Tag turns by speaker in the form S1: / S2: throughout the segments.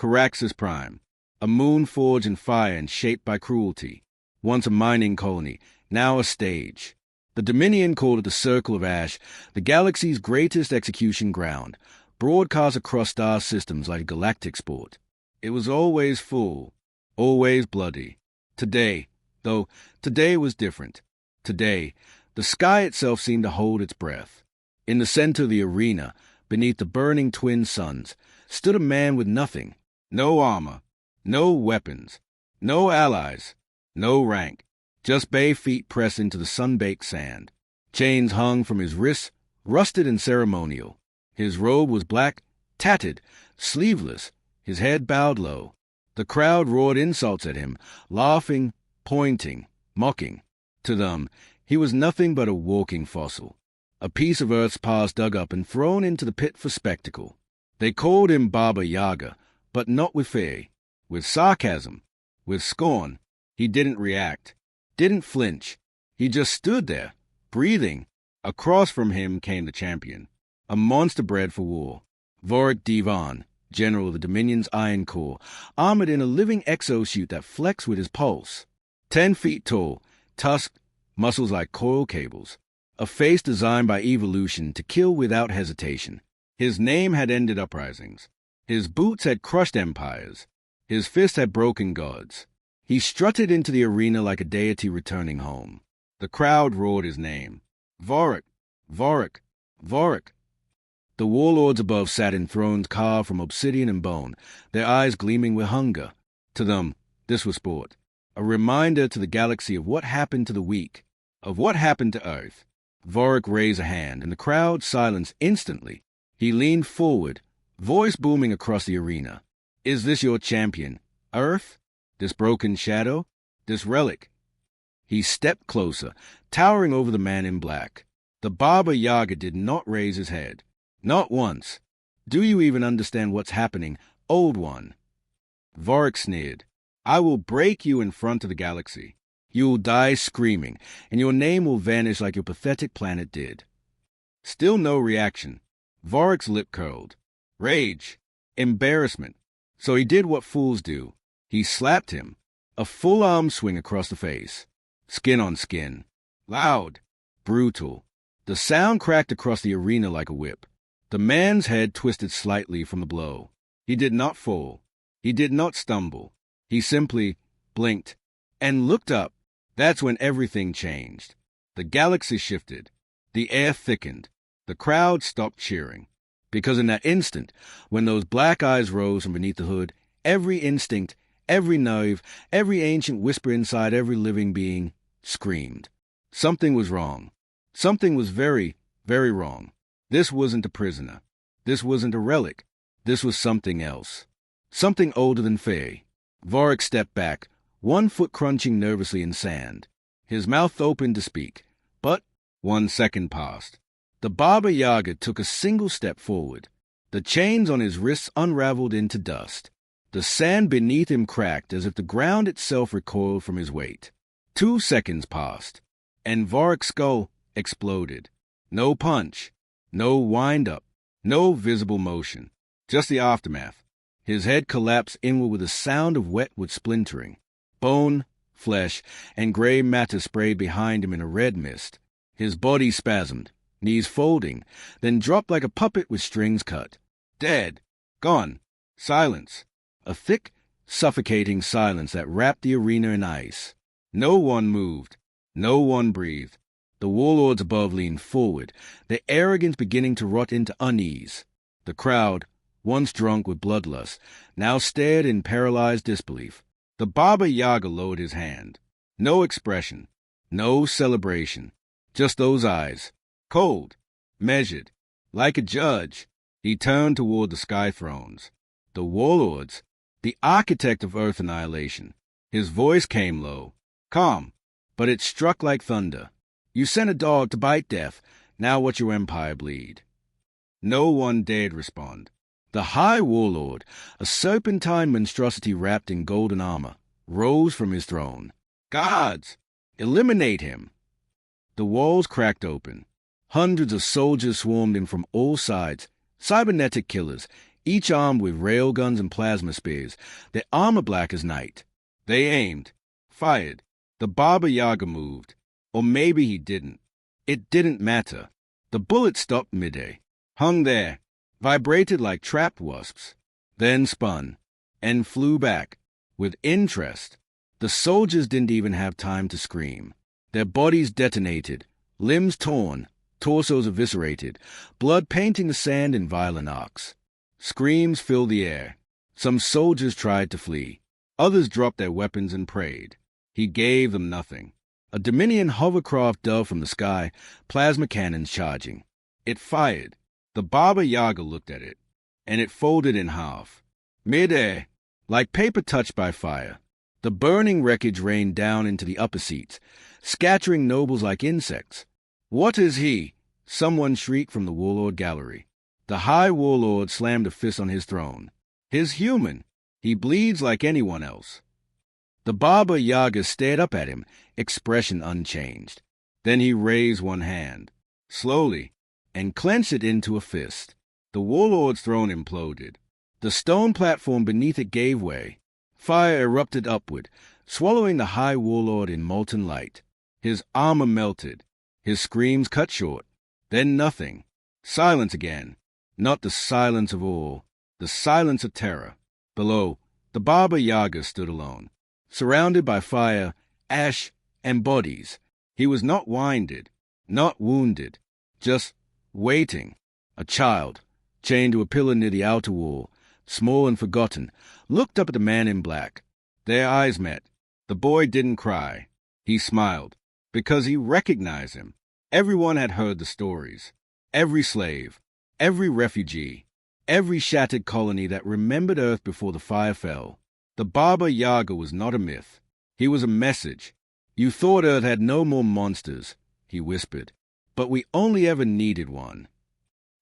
S1: Caraxes Prime, a moon forged in fire and shaped by cruelty. Once a mining colony, now a stage. The Dominion called it the Circle of Ash, the galaxy's greatest execution ground, broadcast across star systems like galactic sport. It was always full, always bloody. Today was different. Today, the sky itself seemed to hold its breath. In the center of the arena, beneath the burning twin suns, stood a man with nothing. No armor, no weapons, no allies, no rank. Just bare feet pressed into the sun-baked sand. Chains hung from his wrists, rusted and ceremonial. His robe was black, tattered, sleeveless, his head bowed low. The crowd roared insults at him, laughing, pointing, mocking. To them, he was nothing but a walking fossil, a piece of Earth's past dug up and thrown into the pit for spectacle. They called him Baba Yaga, but not with fear, with sarcasm, with scorn. He didn't react, didn't flinch. He just stood there, breathing. Across from him came the champion, a monster bred for war. Vorik Divan, general of the Dominion's Iron Corps, armored in a living exosuit that flexed with his pulse. 10 feet tall, tusked, muscles like coil cables. A face designed by evolution to kill without hesitation. His name had ended uprisings. His boots had crushed empires. His fist had broken gods. He strutted into the arena like a deity returning home. The crowd roared his name. Vorik, Vorik, Vorik. The warlords above sat in thrones carved from obsidian and bone, their eyes gleaming with hunger. To them, this was sport, a reminder to the galaxy of what happened to the weak, of what happened to Earth. Vorik raised a hand, and the crowd silenced instantly. He leaned forward, voice booming across the arena. Is this your champion, Earth? This broken shadow? This relic? He stepped closer, towering over the man in black. The Baba Yaga did not raise his head. Not once. Do you even understand what's happening, old one? Vorik sneered. I will break you in front of the galaxy. You will die screaming, and your name will vanish like your pathetic planet did. Still no reaction. Vorik's lip curled. Rage. Embarrassment. So he did what fools do. He slapped him. A full arm swing across the face. Skin on skin. Loud. Brutal. The sound cracked across the arena like a whip. The man's head twisted slightly from the blow. He did not fall. He did not stumble. He simply blinked and looked up. That's when everything changed. The galaxy shifted. The air thickened. The crowd stopped cheering. Because in that instant, when those black eyes rose from beneath the hood, every instinct, every nerve, every ancient whisper inside every living being screamed. Something was wrong. Something was very, very wrong. This wasn't a prisoner. This wasn't a relic. This was something else. Something older than fear. Vorik stepped back, one foot crunching nervously in sand. His mouth opened to speak, but 1 second passed. The Baba Yaga took a single step forward. The chains on his wrists unraveled into dust. The sand beneath him cracked as if the ground itself recoiled from his weight. 2 seconds passed, and Vorik's skull exploded. No punch, no wind-up, no visible motion, just the aftermath. His head collapsed inward with a sound of wet wood splintering. Bone, flesh, and gray matter sprayed behind him in a red mist. His body spasmed, knees folding, then dropped like a puppet with strings cut. Dead. Gone. Silence. A thick, suffocating silence that wrapped the arena in ice. No one moved. No one breathed. The warlords above leaned forward, their arrogance beginning to rot into unease. The crowd, once drunk with bloodlust, now stared in paralyzed disbelief. The Baba Yaga lowered his hand. No expression. No celebration. Just those eyes. Cold. Measured. Like a judge. He turned toward the sky thrones. The warlords. The architect of Earth annihilation. His voice came low. Calm. But it struck like thunder. You sent a dog to bite death. Now watch your empire bleed. No one dared respond. The High Warlord, a serpentine monstrosity wrapped in golden armor, rose from his throne. Guards! Eliminate him! The walls cracked open. Hundreds of soldiers swarmed in from all sides, cybernetic killers, each armed with railguns and plasma spears, their armor black as night. They aimed, fired. The Baba Yaga moved. Or maybe he didn't. It didn't matter. The bullet stopped midair, hung there, vibrated like trapped wasps, then spun, and flew back, with interest. The soldiers didn't even have time to scream. Their bodies detonated, limbs torn, torsos eviscerated, blood painting the sand in violent arcs. Screams filled the air. Some soldiers tried to flee. Others dropped their weapons and prayed. He gave them nothing. A Dominion hovercraft dove from the sky, plasma cannons charging. It fired. The Baba Yaga looked at it, and it folded in half. Mid-air, like paper touched by fire. The burning wreckage rained down into the upper seats, scattering nobles like insects. "What is he?" someone shrieked from the warlord gallery. The high warlord slammed a fist on his throne. "He's human. He bleeds like anyone else." The Baba Yaga stared up at him, expression unchanged. Then he raised one hand, slowly, and clenched it into a fist. The warlord's throne imploded. The stone platform beneath it gave way. Fire erupted upward, swallowing the high warlord in molten light. His armor melted. His screams cut short. Then nothing. Silence again. Not the silence of all, the silence of terror. Below, the Baba Yaga stood alone, surrounded by fire, ash, and bodies. He was not winded, not wounded, just waiting. A child, chained to a pillar near the outer wall, small and forgotten, looked up at the man in black. Their eyes met. The boy didn't cry. He smiled, because he recognized him. Everyone had heard the stories. Every slave, every refugee, every shattered colony that remembered Earth before the fire fell. The Baba Yaga was not a myth. He was a message. "You thought Earth had no more monsters," he whispered, "but we only ever needed one."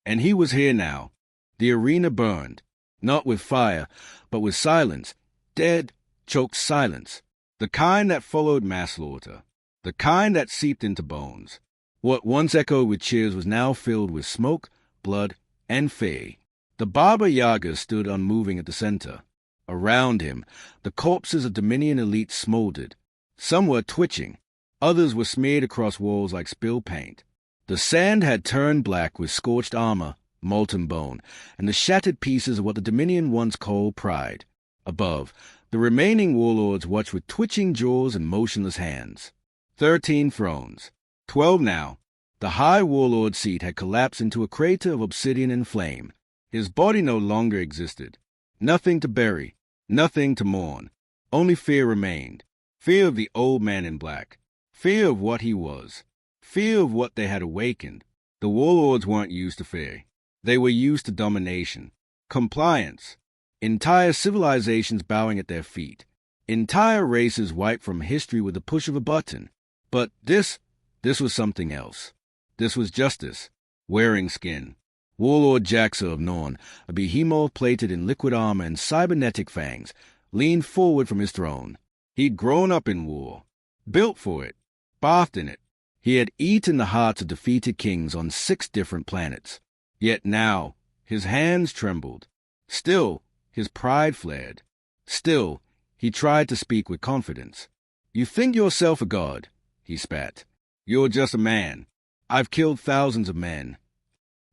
S1: And he was here now. The arena burned, not with fire, but with silence, dead, choked silence, the kind that followed mass slaughter, the kind that seeped into bones. What once echoed with cheers was now filled with smoke, blood, and fear. The Baba Yaga stood unmoving at the center. Around him, the corpses of Dominion elites smoldered. Some were twitching. Others were smeared across walls like spilled paint. The sand had turned black with scorched armor, molten bone, and the shattered pieces of what the Dominion once called pride. Above, the remaining warlords watched with twitching jaws and motionless hands. 13 thrones. 12 now. The high warlord seat had collapsed into a crater of obsidian and flame. His body no longer existed. Nothing to bury, nothing to mourn. Only fear remained. Fear of the old man in black. Fear of what he was. Fear of what they had awakened. The warlords weren't used to fear. They were used to domination. Compliance. Entire civilizations bowing at their feet. Entire races wiped from history with the push of a button. But this was something else. This was justice. Wearing skin. Warlord Jaxa of Norn, a behemoth plated in liquid armor and cybernetic fangs, leaned forward from his throne. He'd grown up in war, built for it, bathed in it. He had eaten the hearts of defeated kings on 6 different planets. Yet now, his hands trembled. Still, his pride flared. Still, he tried to speak with confidence. "You think yourself a god," he spat. "You're just a man. I've killed thousands of men."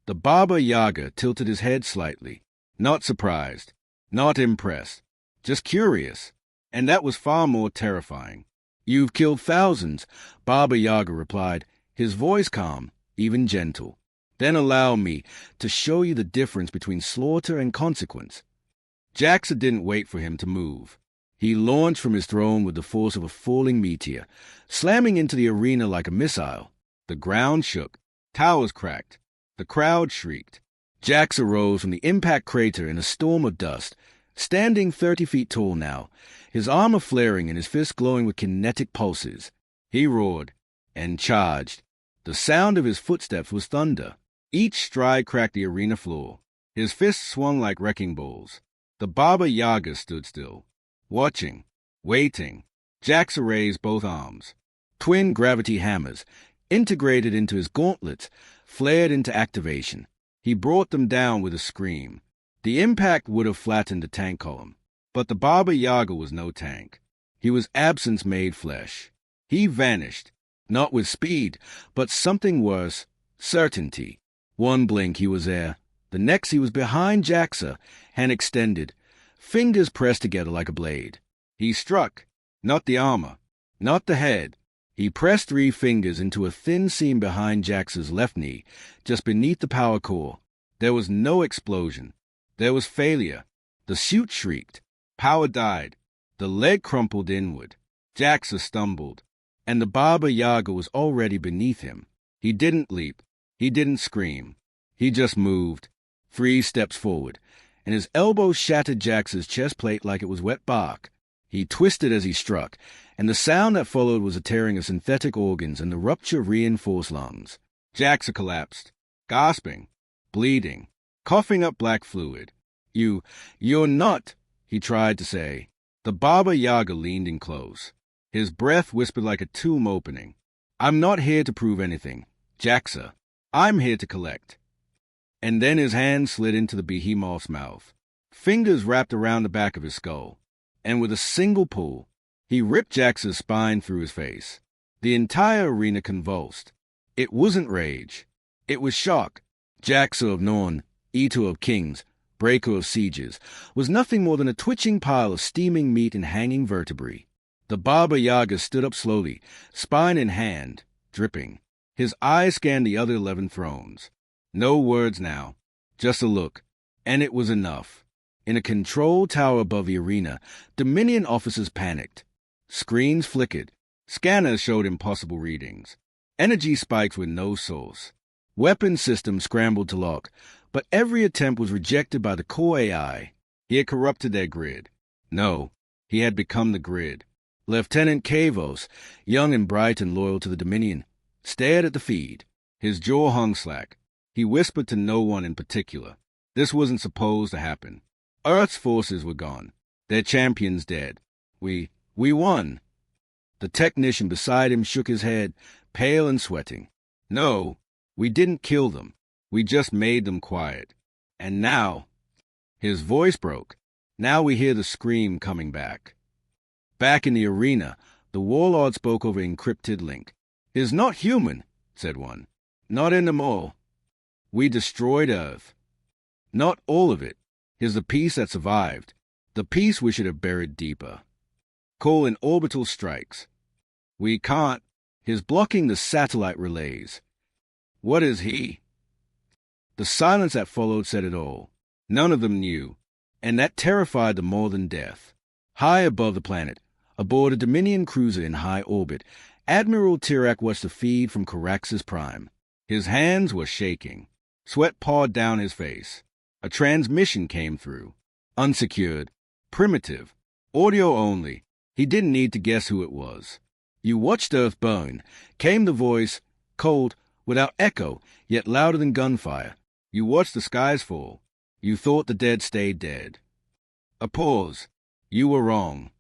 S1: The Baba Yaga tilted his head slightly, not surprised, not impressed, just curious, and that was far more terrifying. "You've killed thousands," Baba Yaga replied, his voice calm, even gentle. "Then allow me to show you the difference between slaughter and consequence." Jaxa didn't wait for him to move. He launched from his throne with the force of a falling meteor, slamming into the arena like a missile. The ground shook, towers cracked, the crowd shrieked. Jaxa rose from the impact crater in a storm of dust, standing 30 feet tall now, his armor flaring and his fists glowing with kinetic pulses. He roared and charged. The sound of his footsteps was thunder. Each stride cracked the arena floor. His fists swung like wrecking balls. The Baba Yaga stood still, watching, waiting. Jaxa raised both arms. Twin gravity hammers, integrated into his gauntlets, flared into activation. He brought them down with a scream. The impact would have flattened the tank column. But the Baba Yaga was no tank. He was absence-made flesh. He vanished, not with speed, but something worse, certainty. One blink he was there. The next he was behind Jaxa, hand extended, fingers pressed together like a blade. He struck, not the armor, not the head. He pressed 3 fingers into a thin seam behind Jaxa's left knee, just beneath the power core. There was no explosion. There was failure. The suit shrieked. Power died. The leg crumpled inward. Jaxa stumbled. And the Baba Yaga was already beneath him. He didn't leap. He didn't scream. He just moved. 3 steps forward, and his elbow shattered Jaxa's chest plate like it was wet bark. He twisted as he struck, and the sound that followed was a tearing of synthetic organs and the rupture of reinforced lungs. Jaxa collapsed, gasping, bleeding, coughing up black fluid. You're not, he tried to say. The Baba Yaga leaned in close. His breath whispered like a tomb opening. I'm not here to prove anything, Jaxa. I'm here to collect. And then his hand slid into the behemoth's mouth. Fingers wrapped around the back of his skull. And with a single pull, he ripped Jaxa's spine through his face. The entire arena convulsed. It wasn't rage. It was shock. Jaxa of Norn, eater of kings, breaker of sieges, was nothing more than a twitching pile of steaming meat and hanging vertebrae. The Baba Yaga stood up slowly, spine in hand, dripping. His eyes scanned the other 11 thrones. No words now, just a look, and it was enough. In a control tower above the arena, Dominion officers panicked. Screens flickered. Scanners showed impossible readings. Energy spikes with no source. Weapon systems scrambled to lock, but every attempt was rejected by the core AI. He had corrupted their grid. No, he had become the grid. Lieutenant Kavos, young and bright and loyal to the Dominion, stared at the feed. His jaw hung slack. He whispered to no one in particular. This wasn't supposed to happen. Earth's forces were gone. Their champions dead. We won. The technician beside him shook his head, pale and sweating. No, we didn't kill them. We just made them quiet. And now, his voice broke. Now we hear the scream coming back. Back in the arena, the warlord spoke over encrypted link. "Is not human," said one. "Not anymore. We destroyed Earth. Not all of it. Here's the piece that survived. The piece we should have buried deeper. Call in orbital strikes. We can't. He's blocking the satellite relays. What is he?" The silence that followed said it all. None of them knew, and that terrified them more than death. High above the planet, aboard a Dominion cruiser in high orbit, Admiral Tirak watched the feed from Caraxes Prime. His hands were shaking. Sweat poured down his face. A transmission came through. Unsecured. Primitive. Audio only. He didn't need to guess who it was. "You watched Earth burn," came the voice, cold, without echo, yet louder than gunfire. "You watched the skies fall. You thought the dead stayed dead." A pause. "You were wrong."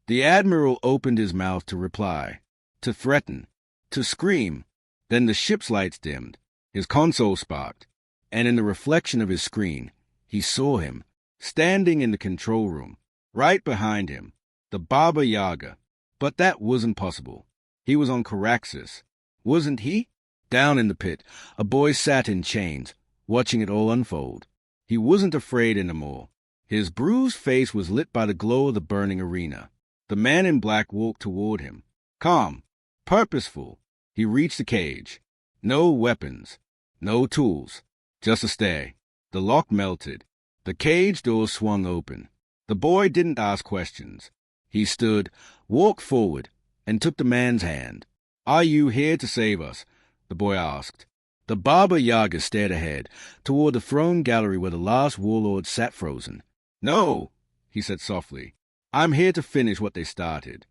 S1: The Admiral opened his mouth to reply, to threaten, to scream. Then the ship's lights dimmed. His console sparked, and in the reflection of his screen, he saw him, standing in the control room, right behind him, the Baba Yaga. But that wasn't possible. He was on Caraxes. Wasn't he? Down in the pit, a boy sat in chains, watching it all unfold. He wasn't afraid anymore. His bruised face was lit by the glow of the burning arena. The man in black walked toward him, calm, purposeful. He reached the cage. No weapons, no tools, just a stare. The lock melted. The cage door swung open. The boy didn't ask questions. He stood, walked forward, and took the man's hand. "Are you here to save us?" the boy asked. The Baba Yaga stared ahead, toward the throne gallery where the last warlord sat frozen. "No," he said softly. "I'm here to finish what they started."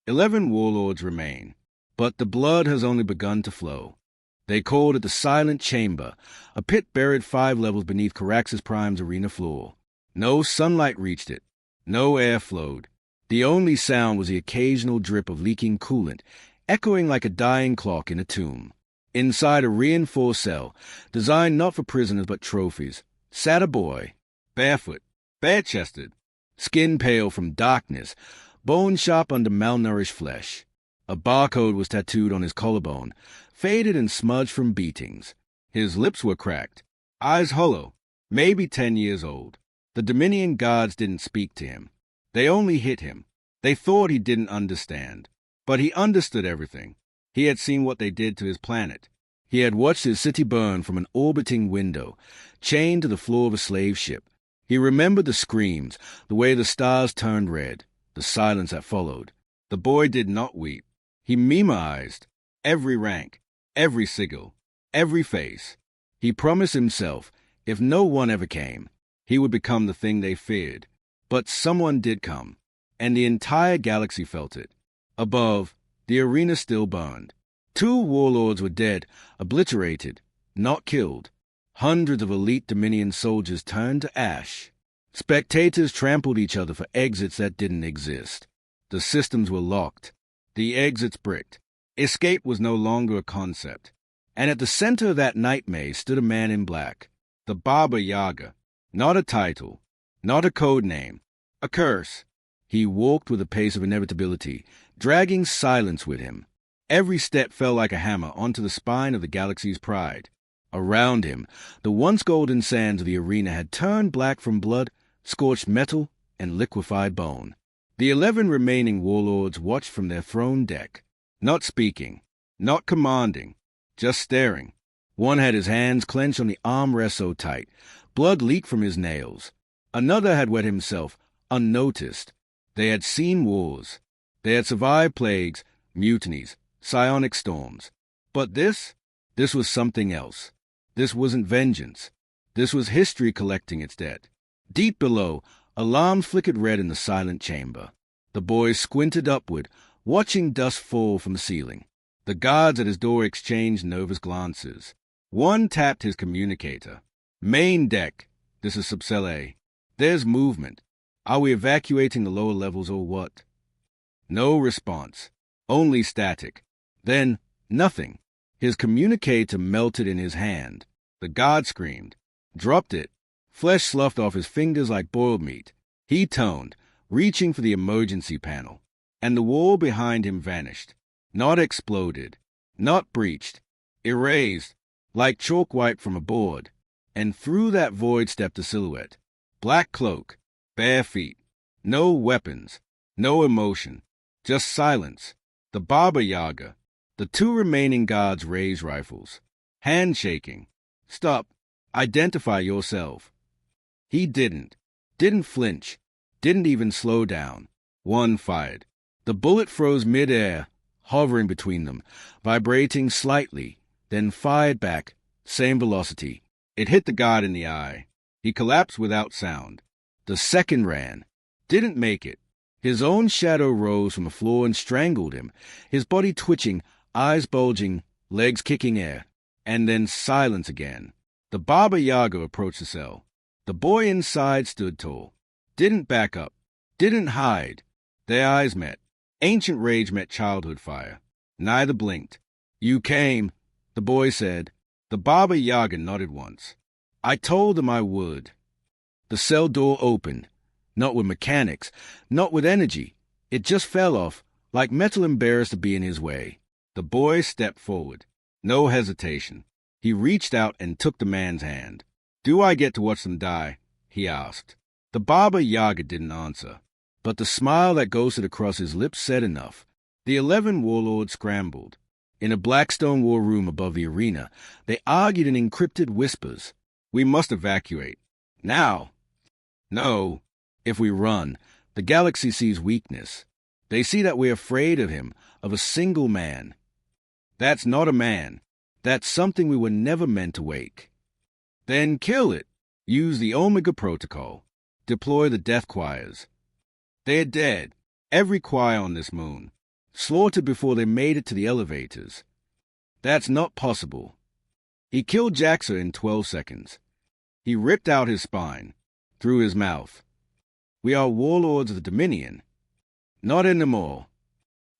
S1: 11 warlords remain, but the blood has only begun to flow. They called it the Silent Chamber, a pit buried 5 levels beneath Caraxes Prime's arena floor. No sunlight reached it. No air flowed. The only sound was the occasional drip of leaking coolant, echoing like a dying clock in a tomb. Inside a reinforced cell, designed not for prisoners but trophies, sat a boy, barefoot, bare-chested, skin pale from darkness, bone sharp under malnourished flesh. A barcode was tattooed on his collarbone, faded and smudged from beatings. His lips were cracked, eyes hollow, maybe 10 years old. The Dominion guards didn't speak to him. They only hit him. They thought he didn't understand. But he understood everything. He had seen what they did to his planet. He had watched his city burn from an orbiting window, chained to the floor of a slave ship. He remembered the screams, the way the stars turned red, the silence that followed. The boy did not weep. He memoized every rank, every sigil, every face. He promised himself, if no one ever came, he would become the thing they feared. But someone did come, and the entire galaxy felt it. Above, the arena still burned. 2 warlords were dead, obliterated, not killed. Hundreds of elite Dominion soldiers turned to ash. Spectators trampled each other for exits that didn't exist. The systems were locked. The exits bricked. Escape was no longer a concept. And at the center of that night maze stood a man in black. The Baba Yaga. Not a title. Not a code name. A curse. He walked with the pace of inevitability, dragging silence with him. Every step fell like a hammer onto the spine of the galaxy's pride. Around him, the once golden sands of the arena had turned black from blood, scorched metal, and liquefied bone. The 11 remaining warlords watched from their throne deck, not speaking, not commanding, just staring. One had his hands clenched on the armrest so tight, blood leaked from his nails. Another had wet himself, unnoticed. They had seen wars. They had survived plagues, mutinies, psionic storms. But this was something else. This wasn't vengeance. This was history collecting its debt. Deep below, alarms flickered red in the silent chamber. The boy squinted upward, watching dust fall from the ceiling. The guards at his door exchanged nervous glances. One tapped his communicator. Main deck. This is Subcell A. There's movement. Are we evacuating the lower levels or what? No response. Only static. Then, nothing. His communicator melted in his hand. The guard screamed. Dropped it. Flesh sloughed off his fingers like boiled meat. He toned, reaching for the emergency panel. And the wall behind him vanished. Not exploded. Not breached. Erased, like chalk wiped from a board. And through that void stepped a silhouette. Black cloak. Bare feet. No weapons. No emotion. Just silence. The Baba Yaga. The 2 remaining guards raised rifles. Handshaking. Stop. Identify yourself. He didn't. Didn't flinch. Didn't even slow down. One fired. The bullet froze mid-air, hovering between them, vibrating slightly, then fired back, same velocity. It hit the guard in the eye. He collapsed without sound. The second ran. Didn't make it. His own shadow rose from the floor and strangled him, his body twitching, eyes bulging, legs kicking air. And then silence again. The Baba Yaga approached the cell. The boy inside stood tall. Didn't back up. Didn't hide. Their eyes met. Ancient rage met childhood fire. Neither blinked. You came, the boy said. The Baba Yaga nodded once. I told him I would. The cell door opened. Not with mechanics, not with energy. It just fell off, like metal embarrassed to be in his way. The boy stepped forward. No hesitation. He reached out and took the man's hand. Do I get to watch them die? He asked. The Baba Yaga didn't answer, but the smile that ghosted across his lips said enough. The 11 warlords scrambled. In a black stone war room above the arena, they argued in encrypted whispers. We must evacuate. Now. No. If we run, the galaxy sees weakness. They see that we're afraid of him, of a single man. That's not a man. That's something we were never meant to wake. Then kill it. Use the Omega Protocol. Deploy the death choirs. They're dead. Every choir on this moon. Slaughtered before they made it to the elevators. That's not possible. He killed Jaxa in 12 seconds. He ripped out his spine, through his mouth. We are warlords of the Dominion. Not anymore.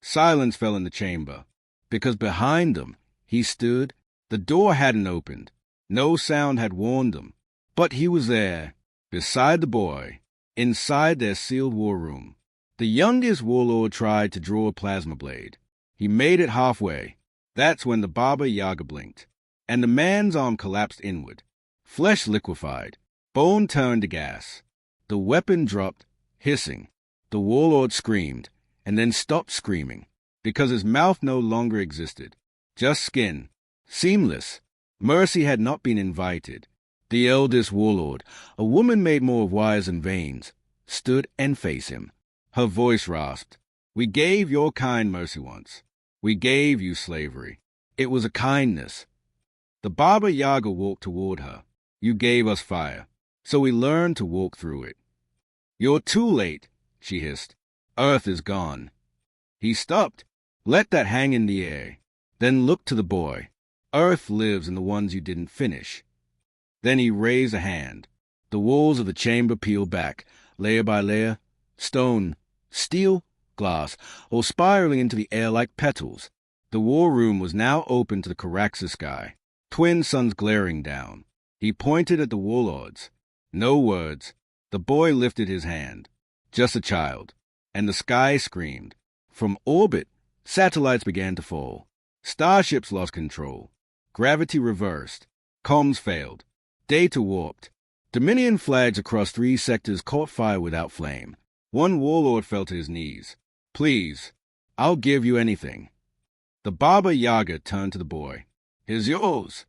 S1: Silence fell in the chamber, because behind them, he stood. The door hadn't opened. No sound had warned them. But he was there. Beside the boy, inside their sealed war room, the youngest warlord tried to draw a plasma blade. He made it halfway. That's when the Baba Yaga blinked, and the man's arm collapsed inward. Flesh liquefied. Bone turned to gas. The weapon dropped, hissing. The warlord screamed, and then stopped screaming, because his mouth no longer existed. Just skin. Seamless. Mercy had not been invited. The eldest warlord, a woman made more of wires than veins, stood and faced him. Her voice rasped. We gave your kind mercy once. We gave you slavery. It was a kindness. The Baba Yaga walked toward her. You gave us fire, so we learned to walk through it. You're too late, she hissed. Earth is gone. He stopped, let that hang in the air, then looked to the boy. Earth lives in the ones you didn't finish. Then he raised a hand. The walls of the chamber peeled back, layer by layer, stone, steel, glass, all spiraling into the air like petals. The war room was now open to the Caraxes sky, twin suns glaring down. He pointed at the warlords. No words. The boy lifted his hand. Just a child. And the sky screamed. From orbit, satellites began to fall. Starships lost control. Gravity reversed. Comms failed. Data warped. Dominion flags across 3 sectors caught fire without flame. One warlord fell to his knees. Please, I'll give you anything. The Baba Yaga turned to the boy. Here's yours.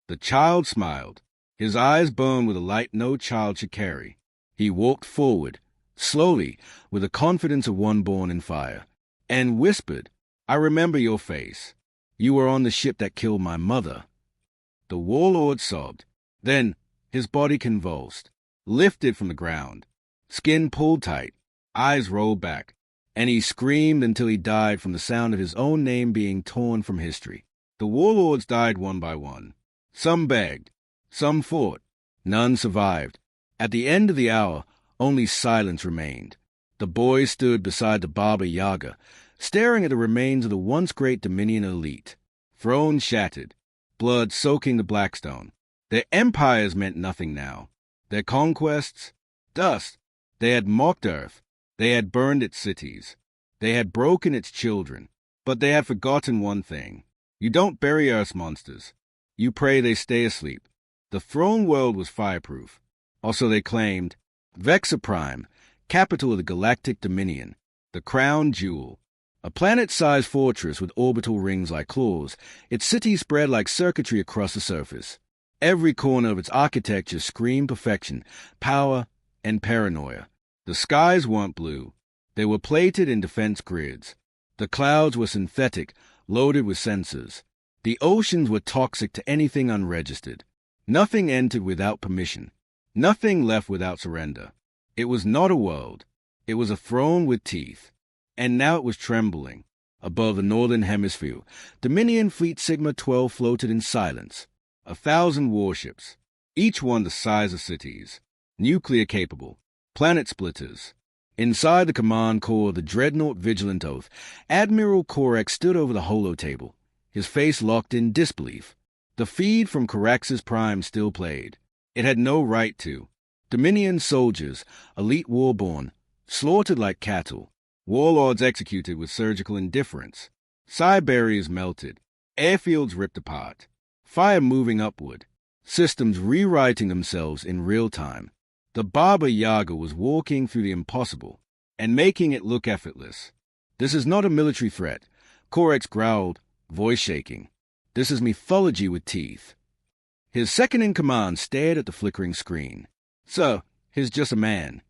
S1: The child smiled. His eyes burned with a light no child should carry. He walked forward, slowly, with the confidence of one born in fire, and whispered, I remember your face. You were on the ship that killed my mother. The warlord sobbed. Then his body convulsed, lifted from the ground. Skin pulled tight, eyes rolled back, and he screamed until he died from the sound of his own name being torn from history. The warlords died one by one. Some begged, some fought, none survived. At the end of the hour, only silence remained. The boy stood beside the Baba Yaga, staring at the remains of the once great Dominion elite. Thrones shattered, blood soaking the Blackstone. Their empires meant nothing now. Their conquests, dust. They had mocked Earth. They had burned its cities. They had broken its children. But they had forgotten one thing. You don't bury Earth's monsters. You pray they stay asleep. The throne world was fireproof. Also they claimed. Vexa Prime, capital of the Galactic Dominion, the crown jewel. A planet-sized fortress with orbital rings like claws, its city spread like circuitry across the surface. Every corner of its architecture screamed perfection, power, and paranoia. The skies weren't blue. They were plated in defense grids. The clouds were synthetic, loaded with sensors. The oceans were toxic to anything unregistered. Nothing entered without permission. Nothing left without surrender. It was not a world. It was a throne with teeth. And now it was trembling. Above the northern hemisphere, Dominion Fleet Sigma 12 floated in silence. 1,000 warships, each one the size of cities, nuclear-capable, planet-splitters. Inside the command core of the dreadnought Vigilant Oath, Admiral Corex stood over the holotable, his face locked in disbelief. The feed from Caraxes Prime still played. It had no right to. Dominion soldiers, elite warborn, slaughtered like cattle. Warlords executed with surgical indifference. Psi barriers melted. Airfields ripped apart. Fire moving upward, systems rewriting themselves in real time. The Baba Yaga was walking through the impossible and making it look effortless. This is not a military threat, Corex growled, voice shaking. This is mythology with teeth. His second-in-command stared at the flickering screen. Sir, he's just a man.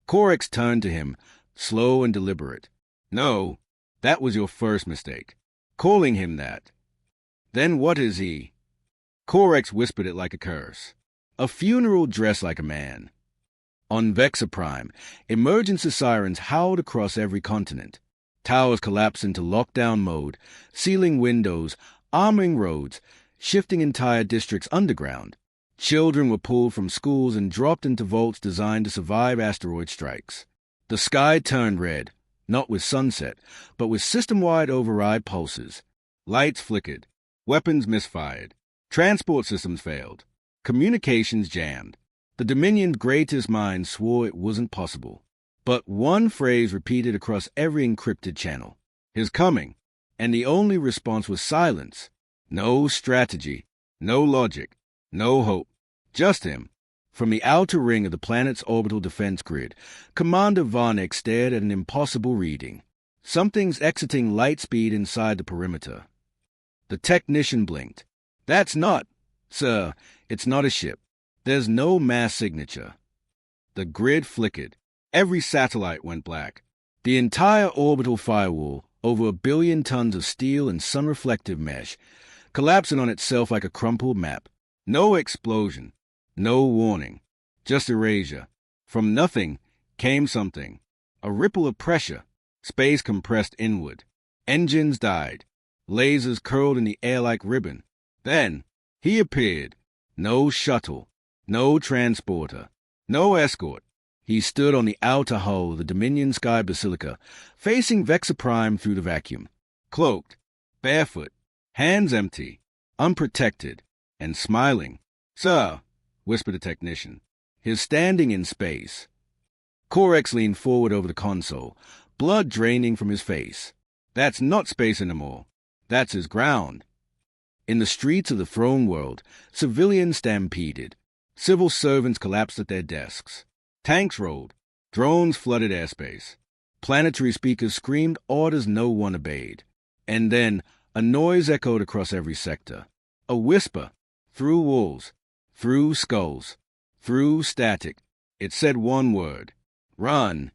S1: Corex turned to him, slow and deliberate. No, that was your first mistake, calling him that. Then what is he? Corex whispered it like a curse. A funeral dressed like a man. On Vexa Prime, emergency sirens howled across every continent. Towers collapsed into lockdown mode, sealing windows, arming roads, shifting entire districts underground. Children were pulled from schools and dropped into vaults designed to survive asteroid strikes. The sky turned red, not with sunset, but with system-wide override pulses. Lights flickered. Weapons misfired. Transport systems failed. Communications jammed. The Dominion's greatest minds swore it wasn't possible. But one phrase repeated across every encrypted channel. His coming. And the only response was silence. No strategy. No logic. No hope. Just him. From the outer ring of the planet's orbital defense grid, Commander Varnick stared at an impossible reading. Something's exiting light speed inside the perimeter. The technician blinked. That's not. Sir, it's not a ship. There's no mass signature. The grid flickered. Every satellite went black. The entire orbital firewall, over 1 billion tons of steel and sun-reflective mesh, collapsing on itself like a crumpled map. No explosion. No warning. Just erasure. From nothing came something. A ripple of pressure. Space compressed inward. Engines died. Lasers curled in the air like ribbon. Then he appeared. No shuttle. No transporter. No escort. He stood on the outer hull of the Dominion Sky Basilica, facing Vexa Prime through the vacuum. Cloaked. Barefoot. Hands empty. Unprotected. And smiling. Sir, whispered the technician. His standing in space. Corex leaned forward over the console, blood draining from his face. That's not space anymore. That's his ground. In the streets of the throne world, civilians stampeded. Civil servants collapsed at their desks. Tanks rolled. Drones flooded airspace. Planetary speakers screamed orders no one obeyed. And then a noise echoed across every sector. A whisper. Through walls. Through skulls. Through static. It said one word. Run.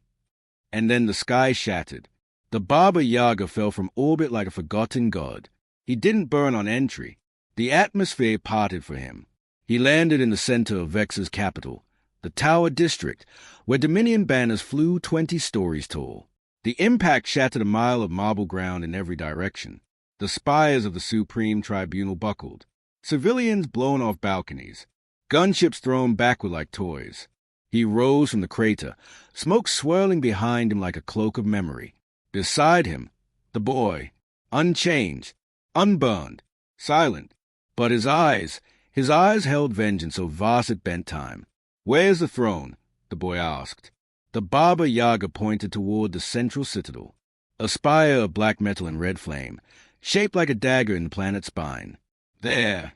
S1: And then the sky shattered. The Baba Yaga fell from orbit like a forgotten god. He didn't burn on entry. The atmosphere parted for him. He landed in the center of Vexa's capital, the Tower District, where Dominion banners flew 20 stories tall. The impact shattered a mile of marble ground in every direction. The spires of the Supreme Tribunal buckled. Civilians blown off balconies. Gunships thrown backward like toys. He rose from the crater, smoke swirling behind him like a cloak of memory. Beside him, the boy, unchanged, unburned, silent. But his eyes held vengeance so vast it bent time. Where's the throne? The boy asked. The Baba Yaga pointed toward the central citadel, a spire of black metal and red flame, shaped like a dagger in the planet's spine. There.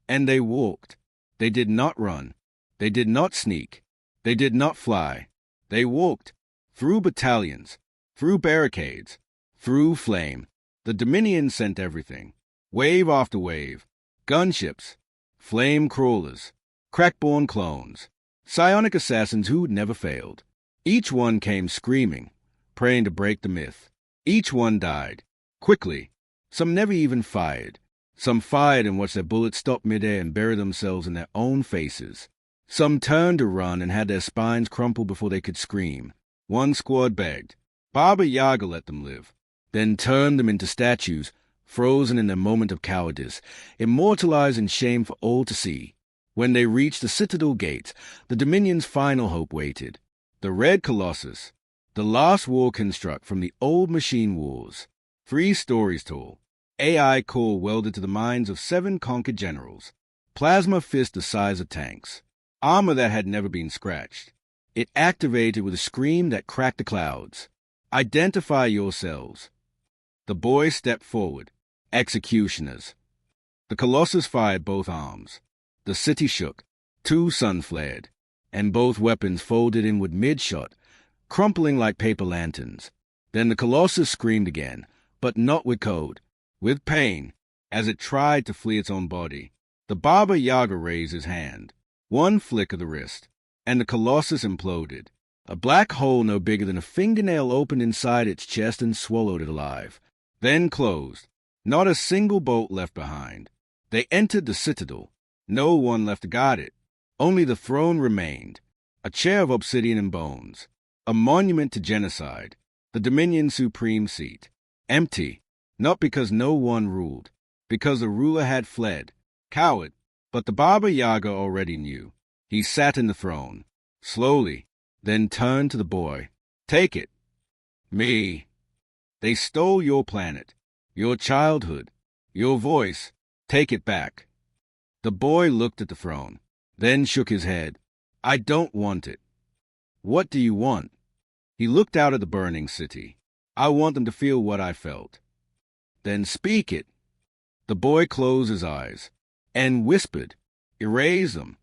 S1: And they walked. They did not run. They did not sneak. They did not fly. They walked. Through battalions. Through barricades. Through flame. The Dominion sent everything. Wave after wave. Gunships. Flame crawlers. Crackborn clones. Psionic assassins who'd never failed. Each one came screaming, praying to break the myth. Each one died. Quickly. Some never even fired. Some fired and watched their bullets stop midair and bury themselves in their own faces. Some turned to run and had their spines crumple before they could scream. One squad begged. Baba Yaga let them live, then turned them into statues, frozen in their moment of cowardice, immortalized in shame for all to see. When they reached the citadel gates, the Dominion's final hope waited. The Red Colossus, the last war construct from the old machine wars. 3 stories tall. AI core welded to the minds of 7 conquered generals. Plasma fist the size of tanks. Armor that had never been scratched. It activated with a scream that cracked the clouds. Identify yourselves. The boy stepped forward. Executioners. The Colossus fired both arms. The city shook. 2 sun flared, and both weapons folded inward mid-shot, crumpling like paper lanterns. Then the Colossus screamed again, but not with code, with pain, as it tried to flee its own body. The Baba Yaga raised his hand. One flick of the wrist, and the Colossus imploded. A black hole no bigger than a fingernail opened inside its chest and swallowed it alive. Then closed. Not a single bolt left behind. They entered the citadel. No one left to guard it. Only the throne remained. A chair of obsidian and bones. A monument to genocide. The Dominion's supreme seat. Empty. Not because no one ruled. Because the ruler had fled. Coward. But the Baba Yaga already knew. He sat in the throne. Slowly. Then turned to the boy. Take it. Me. They stole your planet. Your childhood. Your voice. Take it back. The boy looked at the throne, then shook his head. I don't want it. What do you want? He looked out at the burning city. I want them to feel what I felt. Then speak it. The boy closed his eyes and whispered, erase them.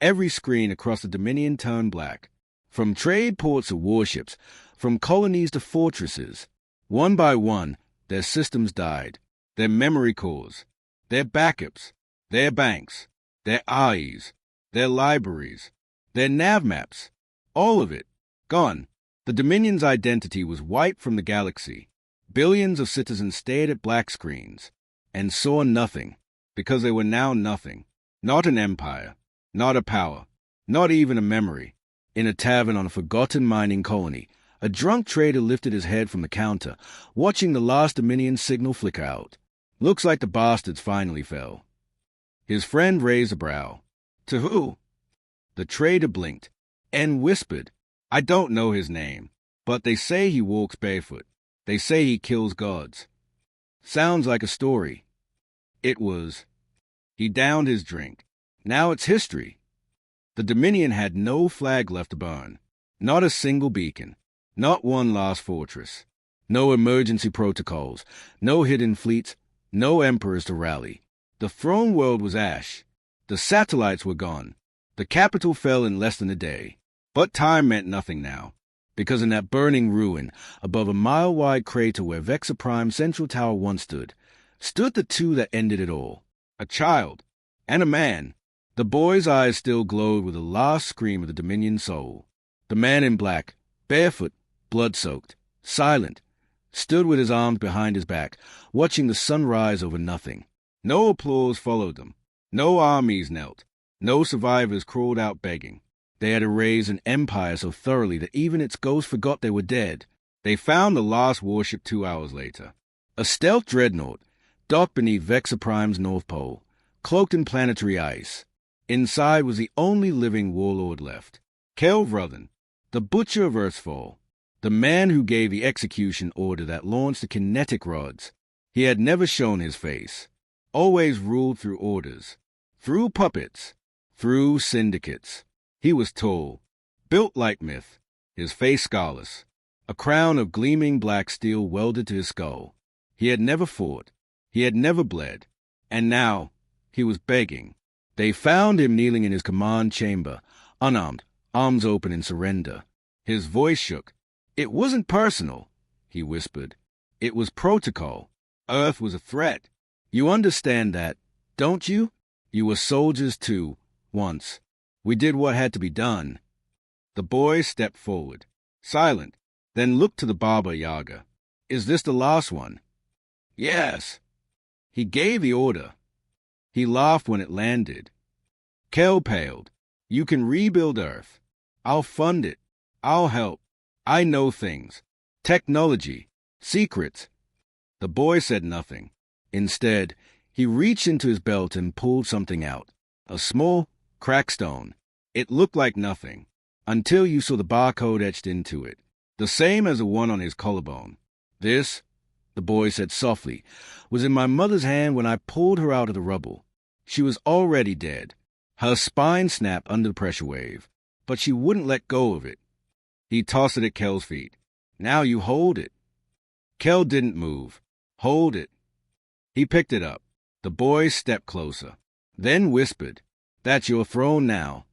S1: Every screen across the Dominion turned black. From trade ports to warships, from colonies to fortresses. One by one, their systems died. Their memory cores, their backups, their banks, their eyes, their libraries, their nav maps. All of it, gone. The Dominion's identity was wiped from the galaxy. Billions of citizens stared at black screens and saw nothing, because they were now nothing. Not an empire, not a power, not even a memory. In a tavern on a forgotten mining colony, a drunk trader lifted his head from the counter, watching the last Dominion signal flicker out. Looks like the bastards finally fell. His friend raised a brow. To who? The trader blinked and whispered, I don't know his name, but they say he walks barefoot. They say he kills gods. Sounds like a story. It was. He downed his drink. Now it's history. The Dominion had no flag left to burn. Not a single beacon. Not one last fortress. No emergency protocols. No hidden fleets. No emperors to rally. The throne world was ash. The satellites were gone. The capital fell in less than a day. But time meant nothing now, because in that burning ruin, above a mile-wide crater where Vexa Prime's central tower once stood the two that ended it all, a child and a man. The boy's eyes still glowed with the last scream of the Dominion soul. The man in black, barefoot, blood-soaked, silent, stood with his arms behind his back, watching the sun rise over nothing. No applause followed them. No armies knelt. No survivors crawled out begging. They had erased an empire so thoroughly that even its ghosts forgot they were dead. They found the last warship 2 hours later. A stealth dreadnought, docked beneath Vexa Prime's North Pole, cloaked in planetary ice. Inside was the only living warlord left. Kel Vruthan, the butcher of Earthfall, the man who gave the execution order that launched the kinetic rods. He had never shown his face. Always ruled through orders, through puppets, through syndicates. He was tall, built like myth, his face scarless, a crown of gleaming black steel welded to his skull. He had never fought, he had never bled, and now he was begging. They found him kneeling in his command chamber, unarmed, arms open in surrender. His voice shook. It wasn't personal, he whispered. It was protocol. Earth was a threat. You understand that, don't you? You were soldiers too, once. We did what had to be done. The boy stepped forward, silent, then looked to the barber Yaga. Is this the last one? Yes. He gave the order. He laughed when it landed. Kel paled. You can rebuild Earth. I'll fund it. I'll help. I know things. Technology. Secrets. The boy said nothing. Instead, he reached into his belt and pulled something out. A small, cracked stone. It looked like nothing, until you saw the barcode etched into it, the same as the one on his collarbone. This, the boy said softly, was in my mother's hand when I pulled her out of the rubble. She was already dead. Her spine snapped under the pressure wave, but she wouldn't let go of it. He tossed it at Kel's feet. Now you hold it. Kel didn't move. Hold it. He picked it up. The boy stepped closer, then whispered, That's your throne now.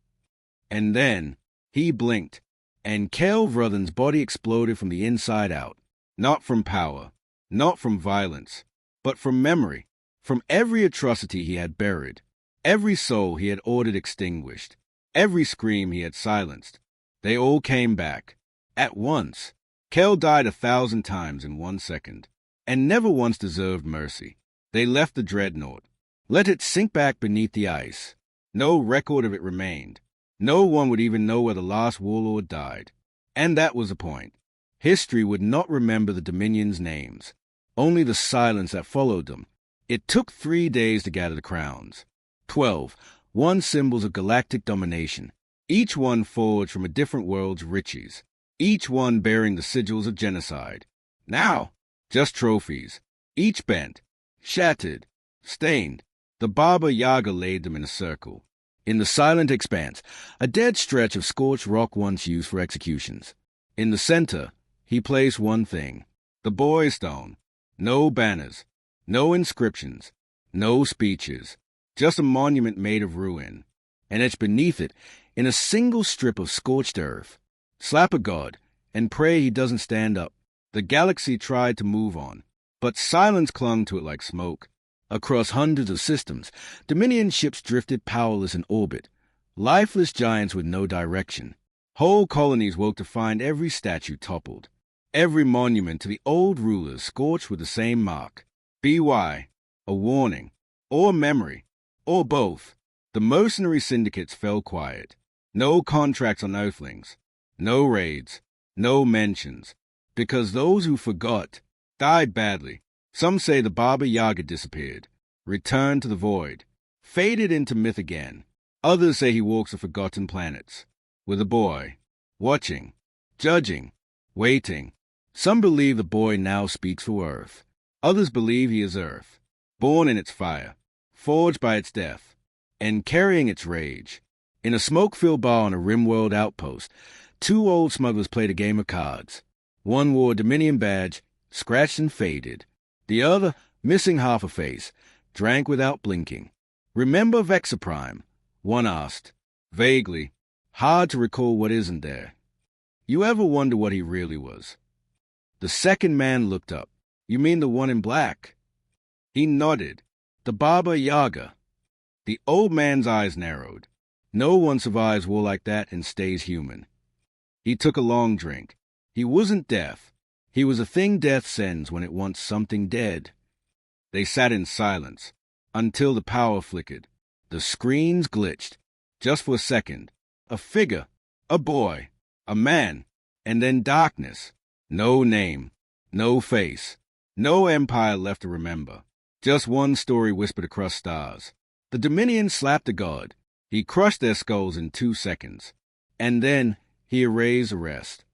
S1: And then he blinked, and Kel Vruthan's body exploded from the inside out. Not from power, not from violence, but from memory, from every atrocity he had buried, every soul he had ordered extinguished, every scream he had silenced. They all came back. At once. Kel died 1,000 times in 1 second, and never once deserved mercy. They left the dreadnought, let it sink back beneath the ice. No record of it remained. No one would even know where the last warlord died. And that was the point. History would not remember the Dominion's names, only the silence that followed them. It took 3 days to gather the crowns. 12, one symbols of galactic domination, each one forged from a different world's riches, each one bearing the sigils of genocide. Now, just trophies, each bent, shattered, stained. The barber Yaga laid them in a circle. In the silent expanse, a dead stretch of scorched rock once used for executions. In the center, he placed one thing: the boy stone. No banners, no inscriptions, no speeches, just a monument made of ruin, and etched beneath it, in a single strip of scorched earth: slap a god and pray he doesn't stand up. The galaxy tried to move on, but silence clung to it like smoke. Across hundreds of systems, Dominion ships drifted powerless in orbit, lifeless giants with no direction. Whole colonies woke to find every statue toppled, every monument to the old rulers scorched with the same mark. BY, a warning, or memory, or both. The mercenary syndicates fell quiet. No contracts on Earthlings, no raids, no mentions, because those who forgot died badly. Some say the Baba Yaga disappeared, returned to the void, faded into myth again. Others say he walks the forgotten planets, with a boy, watching, judging, waiting. Some believe the boy now speaks for Earth. Others believe he is Earth, born in its fire, forged by its death, and carrying its rage. In a smoke-filled bar on a Rimworld outpost, two old smugglers played a game of cards. One wore a Dominion badge, scratched and faded. The other, missing half a face, drank without blinking. "Remember Vexaprime?" one asked. Vaguely, hard to recall what isn't there. You ever wonder what he really was? The second man looked up. "You mean the one in black?" He nodded. "The Baba Yaga." The old man's eyes narrowed. No one survives war like that and stays human. He took a long drink. He wasn't deaf. He was a thing death sends when it wants something dead. They sat in silence, until the power flickered. The screens glitched. Just for a second. A figure. A boy. A man. And then darkness. No name. No face. No empire left to remember. Just one story whispered across stars. The Dominion slapped a god. He crushed their skulls in 2 seconds. And then he erased the rest.